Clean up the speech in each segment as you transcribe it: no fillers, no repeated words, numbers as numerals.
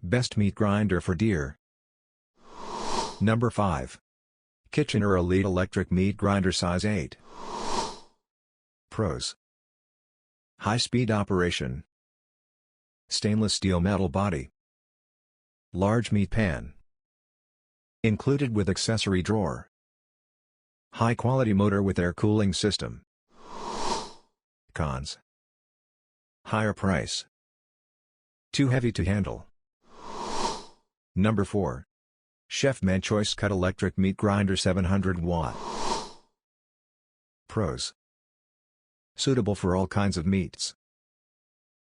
Best meat grinder for deer. Number 5. Kitchener Elite Electric Meat Grinder Size 8. Pros: high-speed operation, stainless steel metal body, large meat pan, included with accessory drawer, high-quality motor with air cooling system. Cons: higher price, too heavy to handle. Number 4. Chefman Choice Cut Electric Meat Grinder 700 Watt. Pros: suitable for all kinds of meats,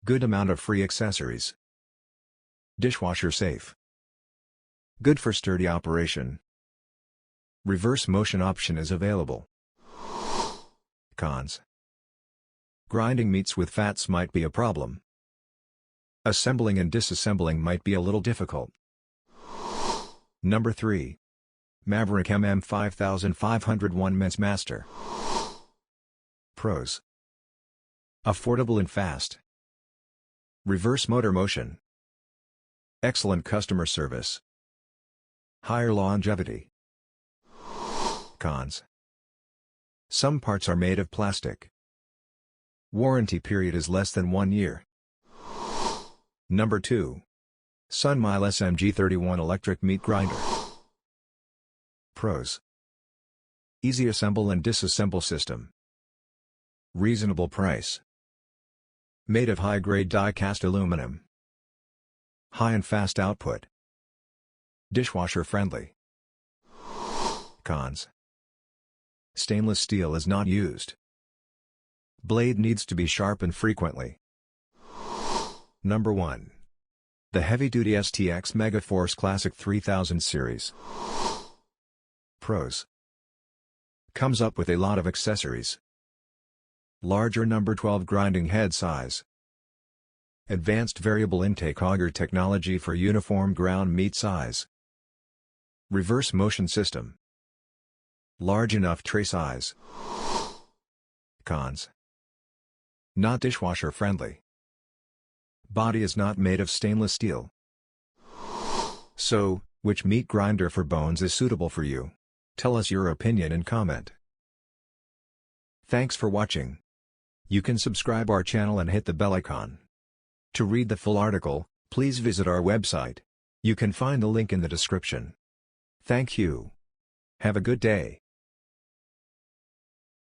good amount of free accessories, dishwasher safe, good for sturdy operation, reverse motion option is available. Cons: grinding meats with fats might be a problem. Assembling and disassembling might be a little difficult. Number 3. Maverick MM5501 Men's Master. Pros: affordable and fast, reverse motor motion, excellent customer service, higher longevity. Cons: some parts are made of plastic. Warranty period is less than 1 year. Number 2. Sunmile SMG31 Electric Meat Grinder. Pros: easy assemble and disassemble system, reasonable price, made of high-grade die-cast aluminum, high and fast output, dishwasher friendly. Cons: stainless steel is not used. Blade needs to be sharpened frequently. Number 1. The heavy-duty STX Megaforce Classic 3000 series. Pros: comes up with a lot of accessories. Larger number 12 grinding head size. Advanced variable intake auger technology for uniform ground meat size. Reverse motion system. Large enough tray size. Cons: not dishwasher friendly. Body is not made of stainless steel. So, which meat grinder for bones is suitable for you? Tell us your opinion and comment. Thanks for watching. You can subscribe our channel and hit the bell icon. To read the full article, please visit our website. You can find the link in the description. Thank you. Have a good day.